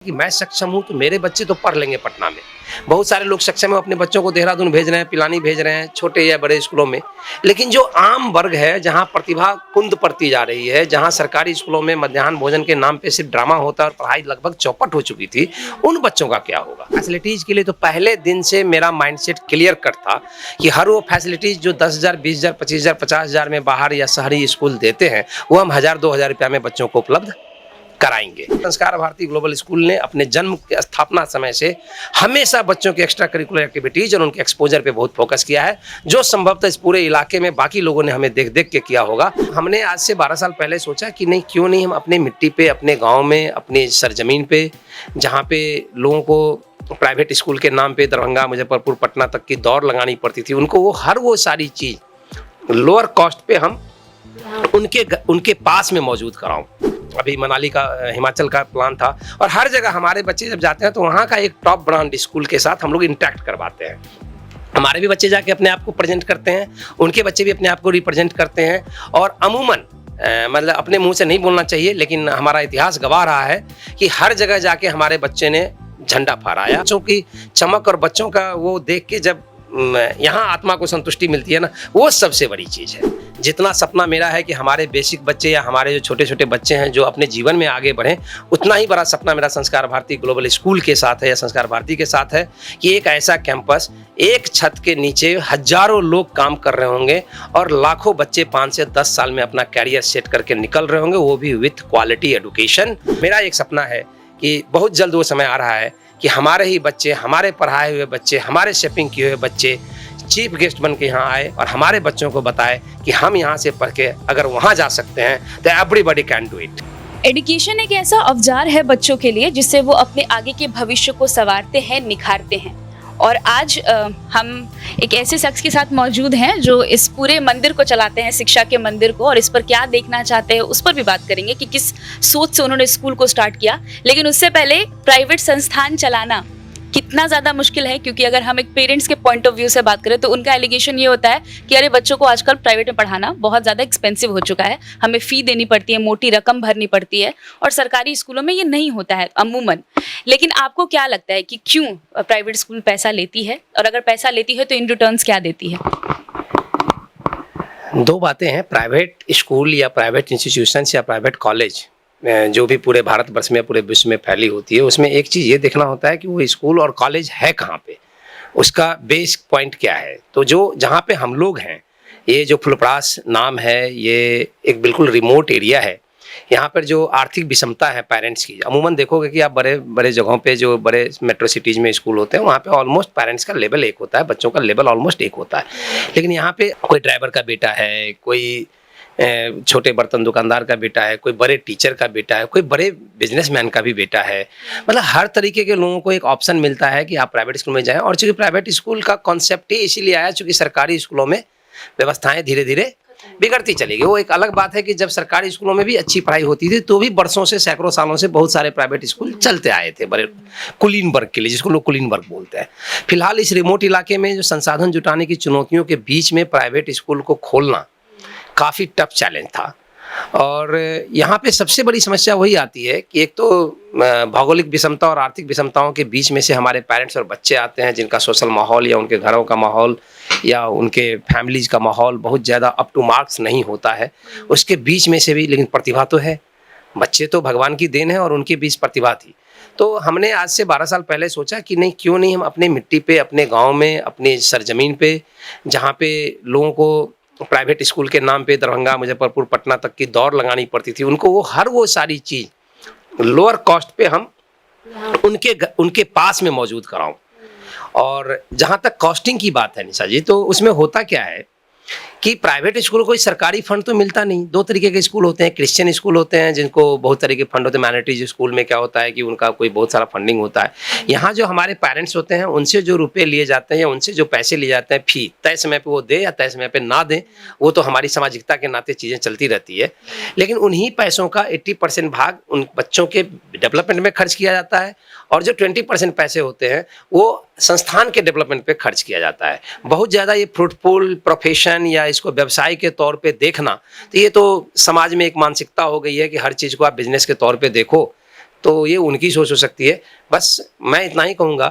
कि मैं सक्षम हूँ तो मेरे बच्चे तो पढ़ लेंगे पटना में। बहुत सारे लोग सक्षम हैं, अपने बच्चों को देहरादून भेज रहे हैं, पिलानी भेज रहे हैं, छोटे या बड़े स्कूलों में। लेकिन जो आम वर्ग है, जहाँ प्रतिभा कुंद पड़ती जा रही है, जहाँ सरकारी स्कूलों में मध्याह्न भोजन के नाम पे सिर्फ ड्रामा होता है और पढ़ाई लगभग चौपट हो चुकी थी, उन बच्चों का क्या होगा? फैसिलिटीज के लिए तो पहले दिन से मेरा माइंडसेट क्लियर कट था कि हर वो फैसिलिटीज जो 10,000, 20,000, 25,000, 50,000 में बाहर या शहरी स्कूल देते हैं, वो हम 1,000, 2,000 रुपया में बच्चों को उपलब्ध कराएंगे। संस्कार भारती ग्लोबल स्कूल ने अपने जन्म के स्थापना समय से हमेशा बच्चों के एक्स्ट्रा करिकुलर एक्टिविटीज और उनके एक्सपोजर पे बहुत फोकस किया है, जो संभवतः इस पूरे इलाके में बाकी लोगों ने हमें देख देख के किया होगा। हमने आज से 12 साल पहले सोचा कि नहीं, क्यों नहीं हम अपने मिट्टी पे, अपने गाँव में, अपनी सरजमीन पे, जहाँ पे लोगों को प्राइवेट स्कूल के नाम पे दरभंगा, मुजफ्फरपुर, पटना तक की दौड़ लगानी पड़ती थी, उनको वो सारी चीज़ लोअर कॉस्ट पे हम उनके पास में मौजूद कराऊं। अभी मनाली का, हिमाचल का प्लान था, और हर जगह हमारे बच्चे जब जाते हैं तो वहाँ का एक टॉप ब्रांड स्कूल के साथ हम लोग इंटरेक्ट करवाते हैं। हमारे भी बच्चे जाके अपने आप को प्रेजेंट करते हैं, उनके बच्चे भी अपने आप को रिप्रेजेंट करते हैं। और अमूमन मतलब अपने मुंह से नहीं बोलना चाहिए, लेकिन हमारा इतिहास गवाह रहा है कि हर जगह जाके हमारे बच्चे ने झंडा फहराया। बच्चों की चमक और बच्चों का वो देख के जब यहाँ आत्मा को संतुष्टि मिलती है ना, वो सबसे बड़ी चीज़ है। जितना सपना मेरा है कि हमारे बेसिक बच्चे या हमारे जो छोटे छोटे बच्चे हैं जो अपने जीवन में आगे बढ़ें, उतना ही बड़ा सपना मेरा संस्कार भारती ग्लोबल स्कूल के साथ है या संस्कार भारती के साथ है कि एक ऐसा कैंपस, एक छत के नीचे हजारों लोग काम कर रहे होंगे और लाखों बच्चे 5 से 10 साल में अपना कैरियर सेट करके निकल रहे होंगे, वो भी विथ क्वालिटी एजुकेशन। मेरा एक सपना है कि बहुत जल्द वो समय आ रहा है कि हमारे ही बच्चे, हमारे पढ़ाए हुए बच्चे, हमारे शेपिंग किए हुए बच्चे चीफ गेस्ट बन के यहाँ आए और हमारे बच्चों को बताए कि हम यहाँ से पढ़ के अगर वहाँ जा सकते हैं तो everybody can do it. Education एक ऐसा औजार है बच्चों के लिए जिससे वो अपने आगे के भविष्य को संवारते हैं, निखारते हैं। और आज हम एक ऐसे शख्स के साथ मौजूद हैं जो इस पूरे मंदिर को चलाते हैं, शिक्षा के मंदिर को, और इस पर क्या देखना चाहते हैं उस पर भी बात करेंगे कि किस सोच से उन्होंने स्कूल को स्टार्ट किया। लेकिन उससे पहले प्राइवेट संस्थान चलाना कितना ज़्यादा मुश्किल है, क्योंकि अगर हम एक पेरेंट्स के पॉइंट ऑफ व्यू से बात करें तो उनका एलिगेशन ये होता है कि अरे बच्चों को आजकल प्राइवेट में पढ़ाना बहुत ज़्यादा एक्सपेंसिव हो चुका है, हमें फ़ी देनी पड़ती है, मोटी रकम भरनी पड़ती है, और सरकारी स्कूलों में ये नहीं होता है अमूमन। लेकिन आपको क्या लगता है कि क्यों प्राइवेट स्कूल पैसा लेती है, और अगर पैसा लेती है तो इन रिटर्न्स क्या देती है? दो बातें हैं, प्राइवेट स्कूल या प्राइवेट इंस्टीट्यूशंस या प्राइवेट कॉलेज जो भी पूरे भारतवर्ष में, पूरे विश्व में फैली होती है, उसमें एक चीज़ ये देखना होता है कि वो स्कूल और कॉलेज है कहाँ पे, उसका बेस पॉइंट क्या है। तो जो जहाँ पे हम लोग हैं, ये जो फुलपरास नाम है, ये एक बिल्कुल रिमोट एरिया है। यहाँ पर जो आर्थिक विषमता है पेरेंट्स की, अमूमन देखोगे कि आप बड़े बड़े जगहों पे, जो बड़े मेट्रो सिटीज़ में स्कूल होते हैं, वहाँ पे ऑलमोस्ट पेरेंट्स का लेवल एक होता है, बच्चों का लेवल ऑलमोस्ट एक होता है। लेकिन यहाँ पे कोई ड्राइवर का बेटा है, कोई छोटे बर्तन दुकानदार का बेटा है, कोई बड़े टीचर का बेटा है, कोई बड़े बिजनेसमैन का भी बेटा है। मतलब हर तरीके के लोगों को एक ऑप्शन मिलता है कि आप प्राइवेट स्कूल में जाएं। और चूँकि प्राइवेट स्कूल का कॉन्सेप्ट ही इसीलिए आया चूँकि सरकारी स्कूलों में व्यवस्थाएं धीरे धीरे बिगड़ती चली गई। वो एक अलग बात है कि जब सरकारी स्कूलों में भी अच्छी पढ़ाई होती थी तो भी बरसों से, सैकड़ों सालों से बहुत सारे प्राइवेट स्कूल चलते आए थे, बड़े कुलीन वर्ग के लिए, जिसको लोग कुलीन वर्ग बोलते हैं। फिलहाल इस रिमोट इलाके में जो संसाधन जुटाने की चुनौतियों के बीच में प्राइवेट स्कूल को खोलना काफ़ी टफ चैलेंज था। और यहाँ पे सबसे बड़ी समस्या वही आती है कि एक तो भौगोलिक विषमता और आर्थिक विषमताओं के बीच में से हमारे पेरेंट्स और बच्चे आते हैं, जिनका सोशल माहौल या उनके घरों का माहौल या उनके फैमिलीज का माहौल बहुत ज़्यादा अप टू मार्क्स नहीं होता है। उसके बीच में से भी लेकिन प्रतिभा तो है, बच्चे तो भगवान की देन है और उनके बीच प्रतिभा थी। तो हमने आज से 12 साल पहले सोचा कि नहीं, क्यों नहीं हम अपने मिट्टी पे, अपने गाँव में, अपनी सरजमीन पे, जहाँ पे लोगों को प्राइवेट स्कूल के नाम पे दरभंगा, मुजफ्फरपुर, पटना तक की दौड़ लगानी पड़ती थी, उनको वो सारी चीज़ लोअर कॉस्ट पे हम उनके पास में मौजूद कराऊं। और जहाँ तक कॉस्टिंग की बात है निशा जी, तो उसमें होता क्या है कि प्राइवेट स्कूल कोई सरकारी फंड तो मिलता नहीं। दो तरीके के स्कूल होते हैं, क्रिश्चियन स्कूल होते हैं जिनको बहुत तरह के फंड होते हैं। मैनिटीज स्कूल में क्या होता है कि उनका कोई बहुत सारा फंडिंग होता है। यहाँ जो हमारे पेरेंट्स होते हैं उनसे जो रुपए लिए जाते हैं या उनसे जो पैसे लिए जाते हैं, फी तय समय पे वो दे या तय समय पे ना दें, वो तो हमारी सामाजिकता के नाते चीज़ें चलती रहती है। लेकिन उन्हीं पैसों का 80% भाग उन बच्चों के डेवलपमेंट में खर्च किया जाता है, और जो 20% पैसे होते हैं वो संस्थान के डेवलपमेंट पे खर्च किया जाता है। बहुत ज़्यादा ये फ्रूटफुल प्रोफेशन या इसको व्यवसाय के तौर पे देखना, तो ये तो समाज में एक मानसिकता हो गई है कि हर चीज़ को आप बिजनेस के तौर पे देखो। तो ये उनकी सोच हो सकती है। बस मैं इतना ही कहूँगा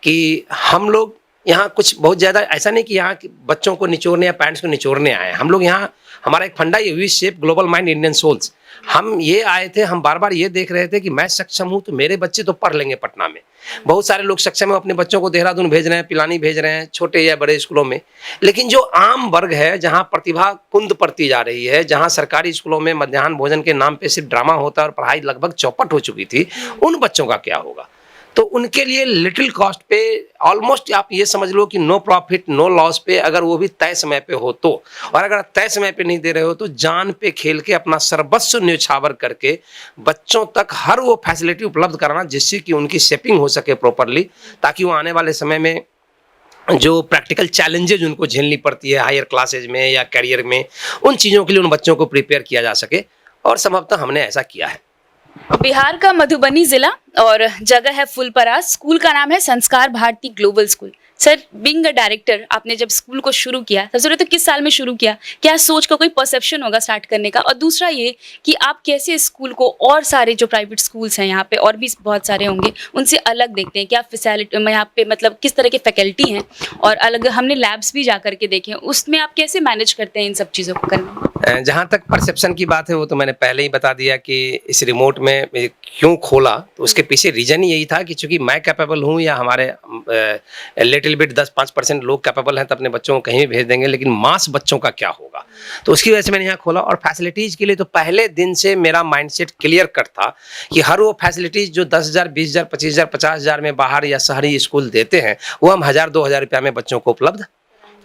कि हम लोग यहाँ कुछ बहुत ज़्यादा ऐसा नहीं कि यहाँ के बच्चों को निचोड़ने या पेरेंट्स को निचोड़ने आए हैं। हम लोग यहाँ, हमारा एक फंडा ये we shape global mind Indian souls. हम ये आए थे, हम बार बार ये देख रहे थे कि मैं सक्षम हूँ तो मेरे बच्चे तो पढ़ लेंगे पटना में। बहुत सारे लोग सक्षम है, अपने बच्चों को देहरादून भेज रहे हैं, पिलानी भेज रहे हैं, छोटे या बड़े स्कूलों में। लेकिन जो आम वर्ग है, जहाँ प्रतिभा कुंद पड़ती जा रही है, जहाँ सरकारी स्कूलों में मध्याह्न भोजन के नाम पे सिर्फ ड्रामा होता है और पढ़ाई लगभग चौपट हो चुकी थी, उन बच्चों का क्या होगा? तो उनके लिए लिटिल कॉस्ट पे, ऑलमोस्ट आप ये समझ लो कि नो प्रॉफिट नो लॉस पे, अगर वो भी तय समय पे हो तो, और अगर तय समय पे नहीं दे रहे हो तो जान पे खेल के अपना सर्वस्व न्यौछावर करके बच्चों तक हर वो फैसिलिटी उपलब्ध कराना जिससे कि उनकी शेपिंग हो सके प्रॉपरली, ताकि वो आने वाले समय में जो प्रैक्टिकल चैलेंजेज उनको झेलनी पड़ती है हायर क्लासेज में या करियर में, उन चीज़ों के लिए उन बच्चों को प्रिपेयर किया जा सके। और संभवतः हमने ऐसा किया है। बिहार का मधुबनी जिला और जगह है फुलपरास। स्कूल का नाम है Sanskar Bharati global school. Sir, being a director, आपने जब स्कूल को शुरू किया, सबसे पहले तो किस साल में शुरू किया? क्या सोच का कोई परसेप्शन होगा स्टार्ट करने का? और दूसरा ये कि आप कैसे स्कूल को और सारे जो प्राइवेट स्कूल्स हैं यहाँ पे, और भी बहुत सारे होंगे, उनसे अलग देखते हैं? क्या फैसिलिटी यहाँ पे, मतलब किस तरह की फैकल्टी हैं, और अलग हमने लैब्स भी जा करके देखे हैं, उसमें आप कैसे मैनेज करते हैं इन सब चीज़ों को करने? जहाँ तक परसेप्शन की बात है वो तो मैंने पहले ही बता दिया कि इस रिमोट में क्यों खोला, तो उसके पीछे रीजन यही था कि चूंकि मैं कैपेबल हूँ या हमारे लिटिल बिट 10-5% लोग कैपेबल हैं तो अपने बच्चों को कहीं भी भेज देंगे, लेकिन मास बच्चों का क्या होगा, तो उसकी वजह से मैंने यहाँ खोला। और फैसिलिटीज के लिए तो पहले दिन से मेरा माइंडसेट क्लियर कट था कि हर वो फैसिलिटीज जो 10,000, 20,000, 25,000, 50,000 में बाहर या शहरी स्कूल देते हैं, वो हम 1,000-2,000 रुपया में बच्चों को उपलब्ध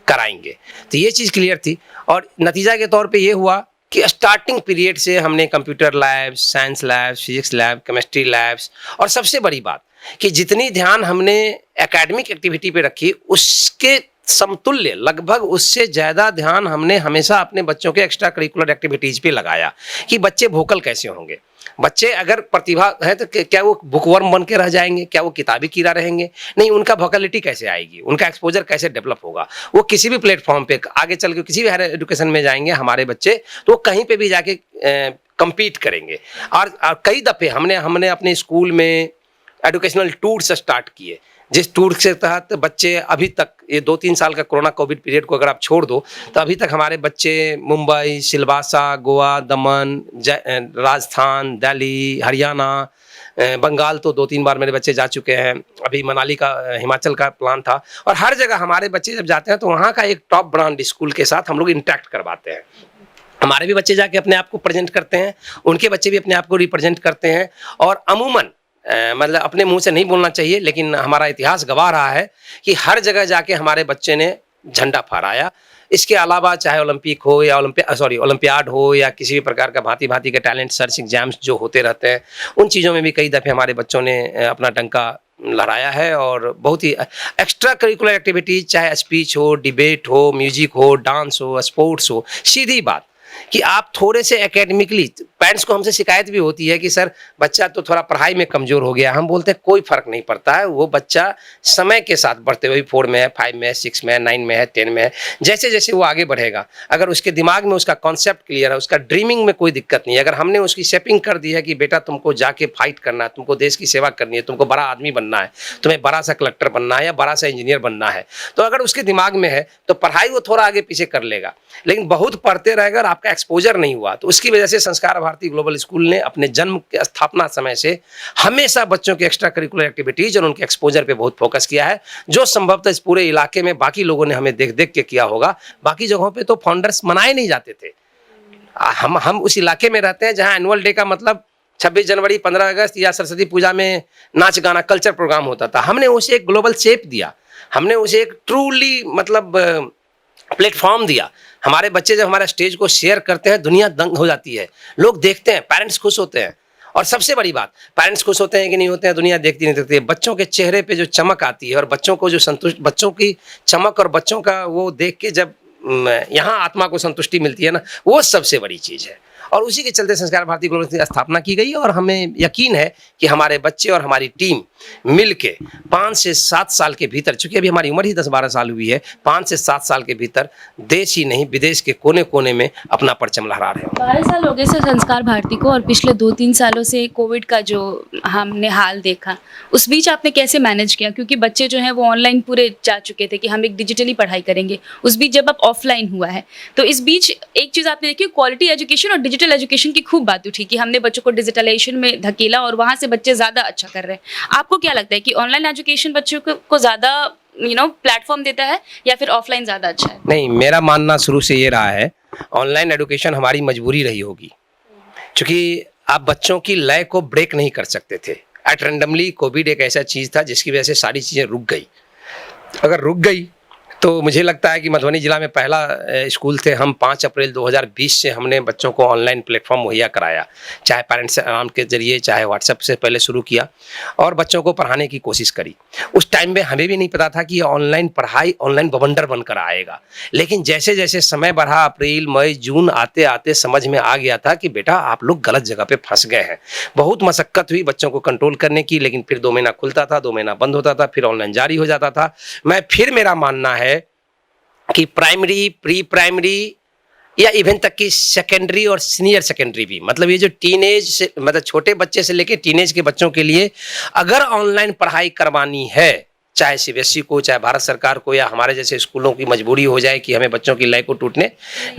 कराएंगे। तो ये चीज़ क्लियर थी। और नतीजा के तौर पे ये हुआ कि स्टार्टिंग पीरियड से हमने computer labs, science labs, physics lab, chemistry labs, और सबसे बड़ी बात कि जितनी ध्यान हमने एकेडमिक एक्टिविटी पे रखी, उसके समतुल्य, लगभग उससे ज़्यादा ध्यान हमने हमेशा अपने बच्चों के एक्स्ट्रा करिकुलर एक्टिविटीज़ पे लगाया कि बच्चे वोकल कैसे होंगे। बच्चे अगर प्रतिभा है तो क्या वो बुकवर्म बन के रह जाएंगे? क्या वो किताबी कीड़ा रहेंगे? नहीं, उनका वोकलिटी कैसे आएगी, उनका एक्सपोजर कैसे डेवलप होगा? वो किसी भी प्लेटफॉर्म पे आगे चल के किसी भी हायर एजुकेशन में जाएंगे हमारे बच्चे, तो वो कहीं पे भी जाके कम्पीट करेंगे। और कई दफ़े हमने अपने स्कूल में एजुकेशनल टूर्स स्टार्ट किए, जिस टूर के तहत बच्चे अभी तक, ये 2-3 साल का कोरोना कोविड पीरियड को अगर आप छोड़ दो, तो अभी तक हमारे बच्चे मुंबई, सिलवासा, गोवा, दमन, राजस्थान, दिल्ली, हरियाणा, बंगाल, तो 2-3 बार मेरे बच्चे जा चुके हैं। अभी मनाली का, हिमाचल का प्लान था। और हर जगह हमारे बच्चे जब जाते हैं तो वहाँ का एक टॉप ब्रांड स्कूल के साथ हम लोग इंटरेक्ट करवाते हैं। हमारे भी बच्चे जाके अपने आप को प्रेजेंट करते हैं, उनके बच्चे भी अपने आप को रिप्रेजेंट करते हैं। और अमूमन मतलब अपने मुंह से नहीं बोलना चाहिए, लेकिन हमारा इतिहास गवाह रहा है कि हर जगह जाके हमारे बच्चे ने झंडा फहराया। इसके अलावा चाहे ओलंपिक हो या ओलंपियाड हो या किसी भी प्रकार का भांति भांति के टैलेंट सर्च एग्जाम्स जो होते रहते हैं, उन चीज़ों में भी कई दफ़े हमारे बच्चों ने अपना डंका लहराया है। और बहुत ही एक्स्ट्रा करिकुलर एक्टिविटीज, चाहे स्पीच हो, डिबेट हो, म्यूजिक हो, डांस हो, स्पोर्ट्स हो, सीधी बात कि आप थोड़े से एकेडमिकली, पेरेंट्स को हमसे शिकायत भी होती है कि सर बच्चा तो थोड़ा पढ़ाई में कमज़ोर हो गया। हम बोलते हैं कोई फ़र्क नहीं पड़ता है, वो बच्चा समय के साथ बढ़ते हुए 4 में है, 5 में है, 6 में है, 9 में है, 10 में है, जैसे जैसे वो आगे बढ़ेगा, अगर उसके दिमाग में उसका कॉन्सेप्ट क्लियर है, उसका ड्रीमिंग में कोई दिक्कत नहीं है, अगर हमने उसकी शेपिंग कर दी है कि बेटा तुमको जाके फाइट करना है, तुमको देश की सेवा करनी है, तुमको बड़ा आदमी बनना है, तुम्हें बड़ा सा कलेक्टर बनना है या बड़ा सा इंजीनियर बनना है, तो अगर उसके दिमाग में है तो पढ़ाई वो थोड़ा आगे पीछे कर लेगा। लेकिन बहुत पढ़ते रहेगा और आपका एक्सपोजर नहीं हुआ, तो उसकी वजह से संस्कार भारती ग्लोबल स्कूल ने अपने जन्म के स्थापना समय से हमेशा बच्चों के एक्स्ट्रा करिकुलर एक्टिविटीज और उनके एक्सपोजर पे बहुत फोकस किया है, जो संभवतः इस पूरे इलाके में बाकी लोगों ने हमें देख देख के किया होगा। बाकी जगहों पे तो फाउंडर्स मनाए नहीं जाते थे। हम उस इलाके में रहते हैं जहां एनुअल डे का मतलब 26 जनवरी, 15 अगस्त या सरस्वती पूजा में नाच गाना कल्चर प्रोग्राम होता था। हमने उसे एक ग्लोबल शेप दिया, हमने उसे एक ट्रूली मतलब प्लेटफॉर्म दिया। हमारे बच्चे जब हमारे स्टेज को शेयर करते हैं, दुनिया दंग हो जाती है, लोग देखते हैं, पेरेंट्स खुश होते हैं। और सबसे बड़ी बात, पेरेंट्स खुश होते हैं कि नहीं होते हैं, दुनिया देखती नहीं देखती है। बच्चों के चेहरे पे जो चमक आती है और बच्चों को जो संतुष्ट, बच्चों की चमक और बच्चों का वो देख के जब यहाँ आत्मा को संतुष्टि मिलती है ना, वो सबसे बड़ी चीज़ है। और उसी के चलते संस्कार भारती ग्लोबल की स्थापना की गई और हमें यकीन है कि हमारे बच्चे और हमारी टीम मिल के 5 से 7 साल के भीतर, चूंकि अभी हमारी उम्र ही 10-12 साल हुई है, 5 से 7 साल के भीतर देश ही नहीं विदेश के कोने कोने में अपना परचम लहरा रहे हैं। 12 साल हो गए सर संस्कार भारती को, और पिछले 2-3 सालों से कोविड का जो हमने हाल देखा, उस बीच आपने कैसे मैनेज किया? क्योंकि बच्चे जो हैं वो ऑनलाइन पूरे जा चुके थे कि हम एक डिजिटली पढ़ाई करेंगे, उस बीच जब अब ऑफलाइन हुआ है, तो इस बीच एक चीज़ आपने देखी, क्वालिटी एजुकेशन और डिजिटल एजुकेशन की खूब बात उठी कि हमने बच्चों को डिजिटलाइजेशन में धकेला और वहाँ से बच्चे ज़्यादा अच्छा कर रहे हैं। आपको क्या लगता है कि ऑनलाइन एजुकेशन बच्चों को ज़्यादा प्लेटफॉर्म देता है या फिर ऑफलाइन ज़्यादा अच्छा है? नहीं, मेरा मानना शुरू से ये रहा है, ऑनलाइन एजुकेशन हमारी मजबूरी रही होगी, क्योंकि आप बच्चों की लय को ब्रेक नहीं कर सकते थे। एट रेंडमली कोविड एक ऐसा चीज़ था जिसकी वजह से सारी चीज़ें रुक गई। अगर रुक गई तो मुझे लगता है कि मधुबनी जिला में पहला स्कूल थे हम, 5 अप्रैल 2020 से हमने बच्चों को ऑनलाइन प्लेटफॉर्म मुहैया कराया, चाहे पेरेंट्स अलार्म के जरिए, चाहे व्हाट्सएप से पहले शुरू किया और बच्चों को पढ़ाने की कोशिश करी। उस टाइम में हमें भी नहीं पता था कि ये ऑनलाइन पढ़ाई ऑनलाइन बवंडर बनकर आएगा, लेकिन जैसे जैसे समय बढ़ा, अप्रैल मई जून आते आते समझ में आ गया था कि बेटा आप लोग गलत जगह पे फंस गए हैं। बहुत मशक्कत हुई बच्चों को कंट्रोल करने की, लेकिन फिर 2 महीना खुलता था, 2 महीना बंद होता था, फिर ऑनलाइन जारी हो जाता था। मेरा मानना है कि प्राइमरी, प्री प्राइमरी या इवन तक कि सेकेंडरी और सीनियर सेकेंडरी भी, मतलब ये जो टीनेज से, मतलब छोटे बच्चे से लेके टीनेज के बच्चों के लिए अगर ऑनलाइन पढ़ाई करवानी है, चाहे सीबीएसई को, चाहे भारत सरकार को, या हमारे जैसे स्कूलों की मजबूरी हो जाए कि हमें बच्चों की लय को टूटने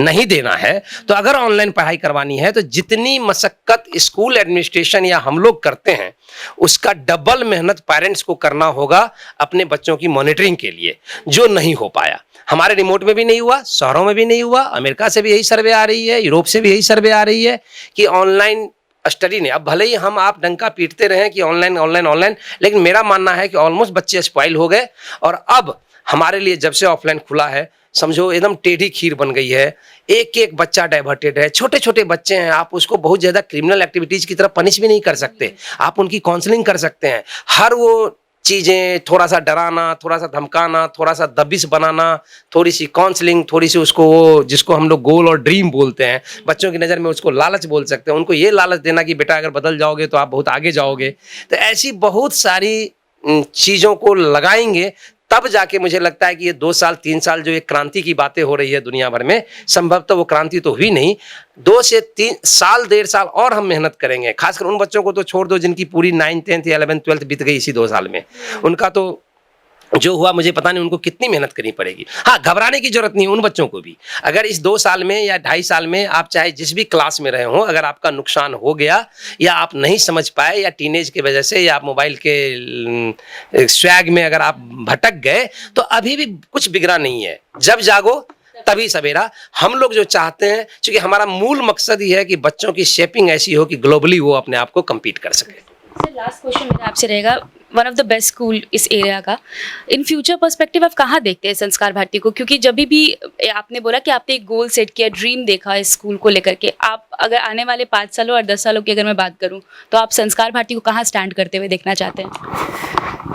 नहीं देना है, तो अगर ऑनलाइन पढ़ाई करवानी है तो जितनी मशक्कत स्कूल एडमिनिस्ट्रेशन या हम लोग करते हैं उसका डबल मेहनत पेरेंट्स को करना होगा अपने बच्चों की मॉनिटरिंग के लिए, जो नहीं हो पाया। हमारे रिमोट में भी नहीं हुआ, शहरों में भी नहीं हुआ, अमेरिका से भी यही सर्वे आ रही है, यूरोप से भी यही सर्वे आ रही है कि ऑनलाइन स्टडी ने, अब भले ही हम आप डंका पीटते रहे कि ऑनलाइन ऑनलाइन ऑनलाइन, लेकिन मेरा मानना है कि ऑलमोस्ट बच्चे स्पॉइल हो गए। और अब हमारे लिए जब से ऑफलाइन खुला है, समझो एकदम टेढ़ी खीर बन गई है। एक एक बच्चा डाइवर्टेड है, छोटे छोटे बच्चे हैं, आप उसको बहुत ज़्यादा क्रिमिनल एक्टिविटीज़ की तरफ पनिश भी नहीं कर सकते, आप उनकी काउंसलिंग कर सकते हैं। हर वो चीज़ें, थोड़ा सा डराना, थोड़ा सा धमकाना, थोड़ा सा दबिश बनाना, थोड़ी सी काउंसलिंग, थोड़ी सी उसको वो जिसको हम लोग गोल और ड्रीम बोलते हैं, बच्चों की नज़र में उसको लालच बोल सकते हैं, उनको ये लालच देना कि बेटा अगर बदल जाओगे तो आप बहुत आगे जाओगे। तो ऐसी बहुत सारी चीज़ों को लगाएंगे तब जाके मुझे लगता है कि ये 2 साल 3 साल जो एक क्रांति की बातें हो रही है दुनिया भर में, संभवतः वो क्रांति तो हुई नहीं। 2 से 3 साल 1.5 साल और हम मेहनत करेंगे, खासकर उन बच्चों को तो छोड़ दो जिनकी पूरी 9th 10th 11th 12th बीत गई इसी 2 साल में। उनका तो जो हुआ मुझे पता नहीं उनको कितनी मेहनत करनी पड़ेगी। हाँ, घबराने की जरूरत नहीं है उन बच्चों को भी। अगर इस 2 साल में या 2.5 साल में आप चाहे जिस भी क्लास में रहे हो, अगर आपका नुकसान हो गया या आप नहीं समझ पाए या टीनेज की वजह से या आप मोबाइल के स्वैग में अगर आप भटक गए, तो अभी भी कुछ बिगड़ा नहीं है। जब जागो तभी सवेरा। हम लोग जो चाहते हैं, क्योंकि हमारा मूल मकसद ही है कि बच्चों की शेपिंग ऐसी हो कि ग्लोबली वो अपने आप को कम्पीट कर सके। सर, लास्ट क्वेश्चन मेरा आपसे रहेगा, one of the best school इस एरिया का, इन फ्यूचर पर्सपेक्टिव आप कहाँ देखते हैं संस्कार भारती को? क्योंकि जब भी आपने बोला कि आपने एक गोल सेट किया, ड्रीम देखा इस स्कूल को लेकर के, आप अगर आने वाले 5 सालों और 10 सालों की अगर मैं बात करूँ तो आप संस्कार भारती को कहाँ स्टैंड करते हुए देखना चाहते हैं?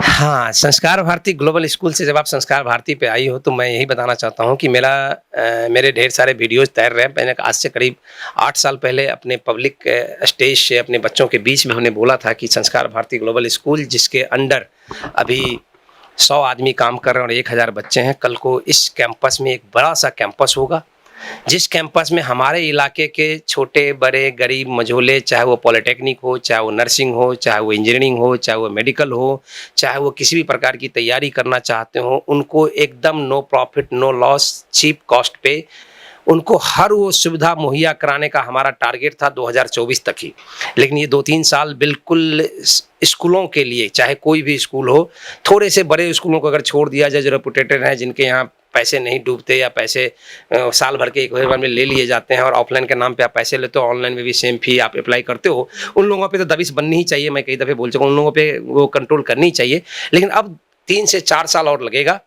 हाँ, संस्कार भारती ग्लोबल स्कूल से जब आप संस्कार भारती पे आई हो तो मैं यही बताना चाहता हूँ कि मेरे ढेर सारे वीडियोज़ तैर रहे हैं। मैंने आज से करीब 8 साल पहले अपने पब्लिक स्टेज से अपने बच्चों के बीच में हमने बोला था कि संस्कार भारती ग्लोबल स्कूल, जिसके अंडर अभी 100 आदमी काम कर रहे हैं और 1000 बच्चे हैं, कल को इस कैंपस में एक बड़ा सा कैंपस होगा, जिस कैंपस में हमारे इलाके के छोटे बड़े गरीब मझोले, चाहे वो पॉलिटेक्निक हो, चाहे वो नर्सिंग हो, चाहे वो इंजीनियरिंग हो, चाहे वो मेडिकल हो, चाहे वो किसी भी प्रकार की तैयारी करना चाहते हो, उनको एकदम no profit no loss cheap cost पे उनको हर वो सुविधा मुहैया कराने का हमारा टारगेट था 2024 तक ही। लेकिन ये 2-3 साल बिल्कुल स्कूलों के लिए, चाहे कोई भी स्कूल हो, थोड़े से बड़े स्कूलों को अगर छोड़ दिया जाए जो रेपुटेटेड हैं, जिनके यहाँ पैसे नहीं डूबते या पैसे साल भर के एक बार में ले लिए जाते हैं और ऑफलाइन के नाम पे आप पैसे लेते हो, ऑनलाइन में भी सेम फी आप अप्लाई करते हो, उन लोगों पे तो दबिश बननी ही चाहिए। मैं कई दफ़े बोल चुका हूँ, उन लोगों पे वो कंट्रोल करनी चाहिए। लेकिन अब 3 से 4 साल और लगेगा।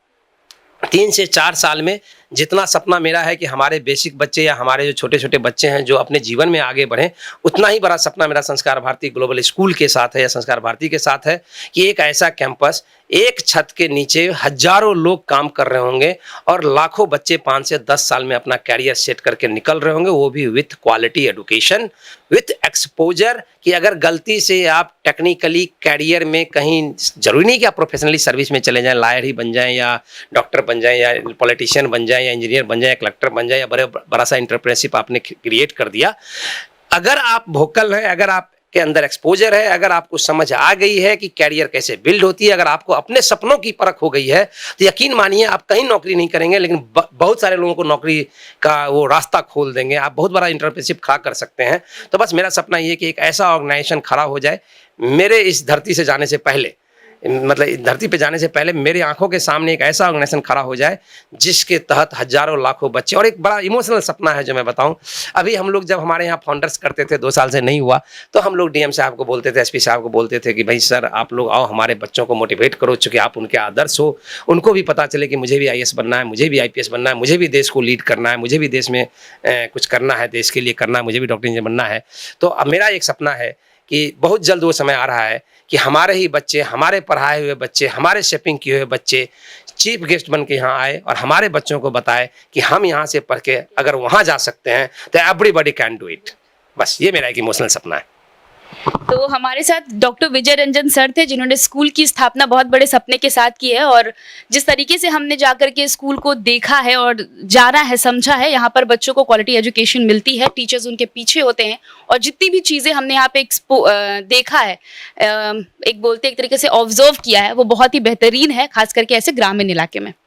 3 से 4 साल में जितना सपना मेरा है कि हमारे बेसिक बच्चे या हमारे जो छोटे छोटे बच्चे हैं जो अपने जीवन में आगे बढ़ें, उतना ही बड़ा सपना मेरा संस्कार भारती ग्लोबल स्कूल के साथ है या संस्कार भारती के साथ है कि एक ऐसा कैंपस एक छत के नीचे हजारों लोग काम कर रहे होंगे और लाखों बच्चे 5 से 10 साल में अपना कैरियर सेट करके निकल रहे होंगे, वो भी with quality education, with exposure. कि अगर गलती से आप टेक्निकली कैरियर में कहीं, जरूरी नहीं कि आप प्रोफेशनली सर्विस में चले जाएं, लॉयर ही बन जाएं या डॉक्टर बन जाएं या पॉलिटिशियन बन जाएं या इंजीनियर बन जाएं या कलेक्टर बन जाएं या बड़ा सा एंटरप्रेन्योरशिप आपने क्रिएट कर दिया। अगर आप वोकल हैं, अगर आप के अंदर एक्सपोजर है, अगर आपको समझ आ गई है कि कैरियर कैसे बिल्ड होती है, अगर आपको अपने सपनों की परख हो गई है, तो यकीन मानिए आप कहीं नौकरी नहीं करेंगे, लेकिन बहुत सारे लोगों को नौकरी का वो रास्ता खोल देंगे। आप बहुत बड़ा एंटरप्रेन्योरशिप खड़ा कर सकते हैं। तो बस मेरा सपना ये कि एक ऐसा ऑर्गेनाइजेशन खड़ा हो जाए मेरे इस धरती से जाने से पहले, मतलब इस धरती पे जाने से पहले मेरी आंखों के सामने एक ऐसा ऑर्गेनाइजेशन खड़ा हो जाए जिसके तहत हजारों लाखों बच्चे, और एक बड़ा इमोशनल सपना है जो मैं बताऊं। अभी हम लोग जब हमारे यहाँ फाउंडर्स करते थे, 2 साल से नहीं हुआ, तो हम लोग डीएम साहब को बोलते थे, एसपी साहब को बोलते थे कि भाई सर आप लोग आओ, हमारे बच्चों को मोटिवेट करो, चूँकि आप उनके आदर्श हो, उनको भी पता चले कि मुझे भी आईएएस बनना है, मुझे भी आईपीएस बनना है, मुझे भी देश को लीड करना है, मुझे भी देश में कुछ करना है, देश के लिए करना है, मुझे भी डॉक्टर इंजीनियर बनना है। तो अब मेरा एक सपना है कि बहुत जल्द वो समय आ रहा है कि हमारे ही बच्चे, हमारे पढ़ाए हुए बच्चे, हमारे शेपिंग किए हुए बच्चे चीफ गेस्ट बन के यहाँ आए और हमारे बच्चों को बताए कि हम यहाँ से पढ़ के अगर वहाँ जा सकते हैं तो एवरीबॉडी कैन डू इट। बस ये मेरा एक इमोशनल सपना है। तो हमारे साथ डॉक्टर विजय रंजन सर थे, जिन्होंने स्कूल की स्थापना बहुत बड़े सपने के साथ की है, और जिस तरीके से हमने जाकर के स्कूल को देखा है और जाना है, समझा है, यहाँ पर बच्चों को क्वालिटी एजुकेशन मिलती है, टीचर्स उनके पीछे होते हैं, और जितनी भी चीज़ें हमने यहाँ पे देखा है, एक बोलते एक तरीके से ऑब्जर्व किया है, वो बहुत ही बेहतरीन है, खास करके ऐसे ग्रामीण इलाके में।